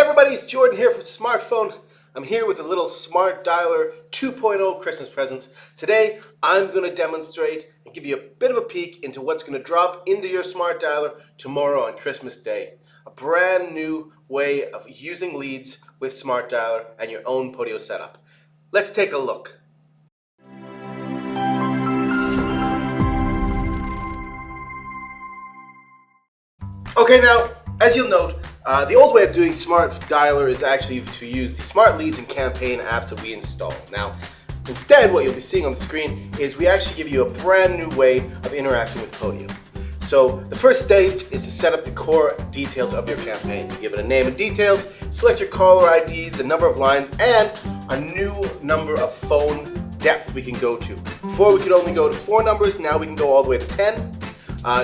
everybody, it's Jordan here from Smartphone. I'm here with a little smrtDialer 2.0 Christmas present. Today, I'm going to demonstrate and give you a bit of a peek into what's going to drop into your smrtDialer tomorrow on Christmas Day. A brand new way of using leads with smrtDialer and your own Podio setup. Let's take a look. Okay, now, as you'll note, the old way of doing smrtDialer is actually to use the smart leads and campaign apps that we install. Now, instead, what you'll be seeing on the screen is we actually give you a brand new way of interacting with Podio. So the first stage is to set up the core details of your campaign. You give it a name and details, select your caller IDs, the number of lines, and a new number of phone depth we can go to. Before we could only go to 4 numbers, now we can go all the way to 10.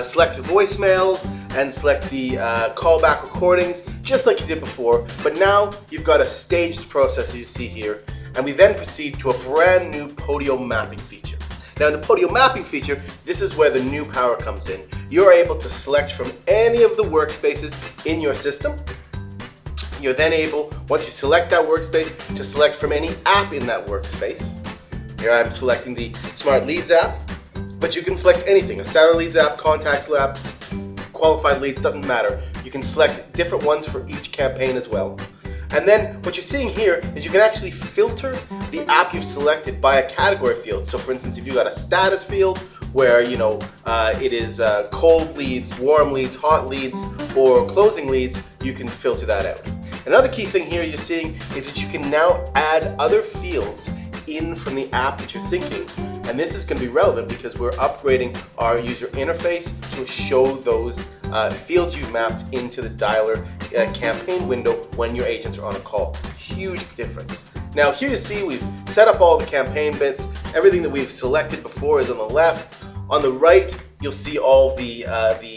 Select the voicemail and select the callback recordings, just like you did before, but now you've got a staged process as you see here, and we then proceed to a brand new Podio mapping feature. Now in the Podio mapping feature, this is where the new power comes in. You're able to select from any of the workspaces in your system. You're then able, once you select that workspace, to select from any app in that workspace. Here I'm selecting the Smart Leads app, but you can select anything, a Salary Leads app, Contacts app, Qualified Leads, doesn't matter. You can select different ones for each campaign as well. And then what you're seeing here is you can actually filter the app you've selected by a category field. So for instance, if you've got a status field where it is cold leads, warm leads, hot leads, or closing leads, you can filter that out. Another key thing here you're seeing is that you can now add other fields in from the app that you're syncing. And this is going to be relevant because we're upgrading our user interface to show those fields you've mapped into the dialer campaign window when your agents are on a call. Huge difference. Now here you see we've set up all the campaign bits. Everything that we've selected before is on the left. On the right, you'll see all the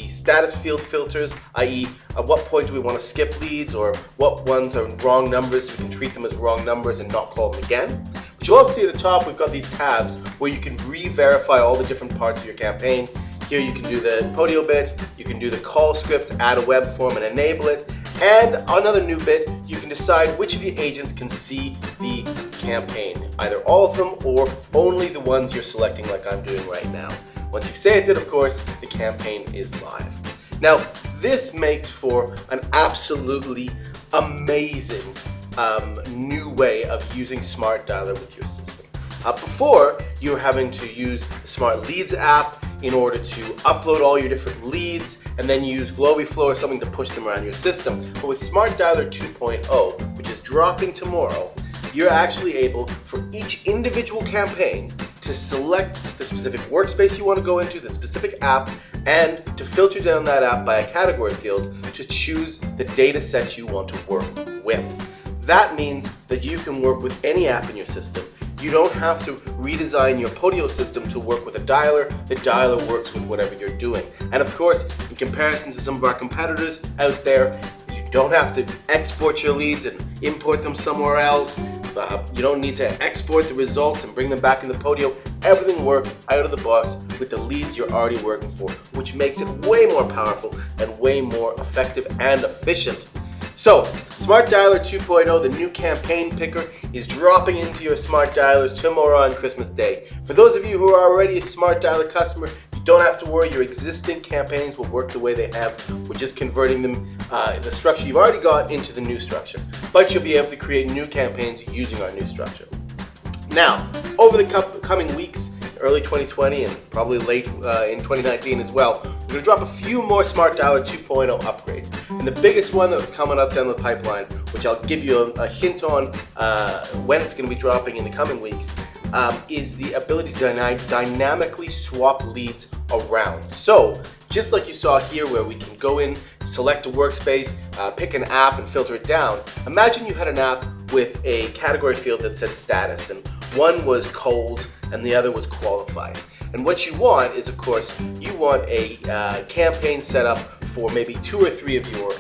status field filters, i.e. at what point do we want to skip leads or what ones are wrong numbers so we can treat them as wrong numbers and not call them again. But you'll also see at the top we've got these tabs where you can re-verify all the different parts of your campaign. Here you can do the Podio bit, you can do the call script, add a web form and enable it, and another new bit, you can decide which of the agents can see the campaign, either all of them or only the ones you're selecting like I'm doing right now. Once you've saved it, of course, the campaign is live. Now, this makes for an absolutely amazing new way of using smrtDialer with your system. Before, you were having to use the Smart Leads app in order to upload all your different leads and then use Globiflow or something to push them around your system. But with smrtDialer 2.0, which is dropping tomorrow, you're actually able, for each individual campaign, to select the specific workspace you want to go into, the specific app, and to filter down that app by a category field to choose the data set you want to work with. That means that you can work with any app in your system. You don't have to redesign your Podio system to work with a dialer. The dialer works with whatever you're doing. And of course, in comparison to some of our competitors out there, you don't have to export your leads and import them somewhere else. You don't need to export the results and bring them back into Podio. Everything works out of the box with the leads you're already working for, which makes it way more powerful and way more effective and efficient. So, smrtDialer 2.0, the new campaign picker, is dropping into your smrtDialers tomorrow on Christmas Day. For those of you who are already a smrtDialer customer, you don't have to worry, your existing campaigns will work the way they have. We're just converting them, the structure you've already got, into the new structure. But you'll be able to create new campaigns using our new structure. Now, over the coming weeks, early 2020 and probably late in 2019 as well, we're going to drop a few more smrtDialer 2.0 upgrades. And the biggest one that's coming up down the pipeline, which I'll give you a hint on when it's going to be dropping in the coming weeks, is the ability to dynamically swap leads around. So, just like you saw here where we can go in, select a workspace, pick an app and filter it down, imagine you had an app with a category field that said status, and one was cold and the other was qualified. And what you want is, of course, you want a campaign set up for maybe 2 or 3 of your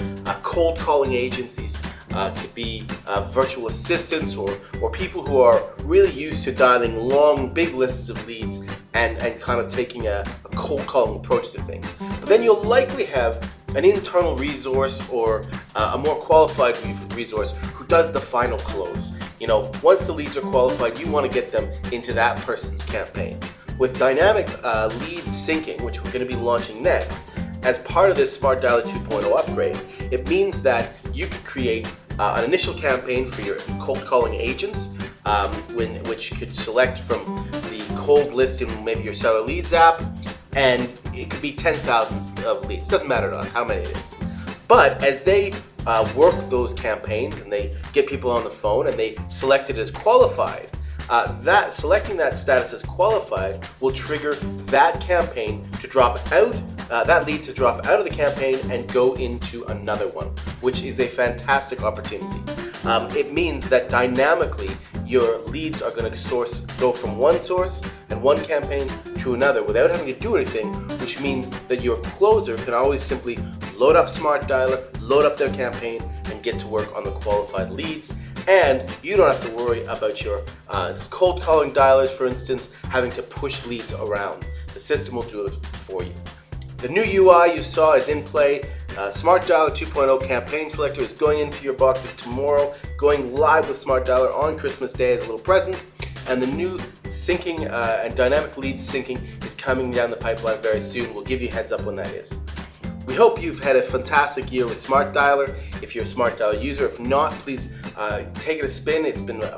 cold calling agencies. Could be virtual assistants or people who are really used to dialing long, big lists of leads and kind of taking a cold calling approach to things. But then you'll likely have an internal resource or a more qualified resource who does the final close. You know, once the leads are qualified, you want to get them into that person's campaign. With dynamic lead syncing, which we're going to be launching next, as part of this smrtDialer 2.0 upgrade, it means that you can create an initial campaign for your cold calling agents, which you could select from the cold list in maybe your Seller Leads app, and it could be 10,000 of leads. Doesn't matter to us how many it is. But as they work those campaigns and they get people on the phone and they select it as qualified, selecting that status as qualified will trigger that campaign to drop out, that lead to drop out of the campaign and go into another one, which is a fantastic opportunity. It means that dynamically your leads are going to go from one source and one campaign to another without having to do anything, which means that your closer can always simply load up smrtDialer, load up their campaign, and get to work on the qualified leads. And you don't have to worry about your cold calling dialers, for instance, having to push leads around. The system will do it for you. The new UI you saw is in play. smrtDialer 2.0 campaign selector is going into your boxes tomorrow, going live with smrtDialer on Christmas Day as a little present. And the new syncing and dynamic lead syncing is coming down the pipeline very soon. We'll give you a heads up when that is. We hope you've had a fantastic year with smrtDialer. If you're a smrtDialer user, if not, please take it a spin.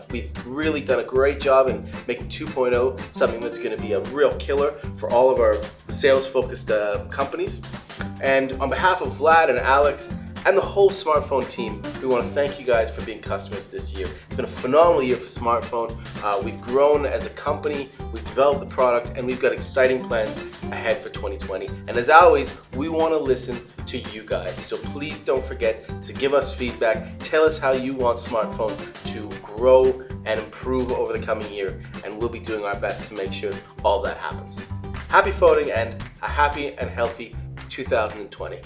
We've really done a great job in making 2.0 something that's going to be a real killer for all of our sales-focused companies. And on behalf of Vlad and Alex and the whole smartphone team, we want to thank you guys for being customers this year. It's been a phenomenal year for smartphone. We've grown as a company, we've developed the product, and we've got exciting plans ahead for 2020. And as always, we want to listen to you guys. So please don't forget to give us feedback. Tell us how you want smartphone to grow and improve over the coming year, and we'll be doing our best to make sure all that happens. Happy phoning and a happy and healthy 2020.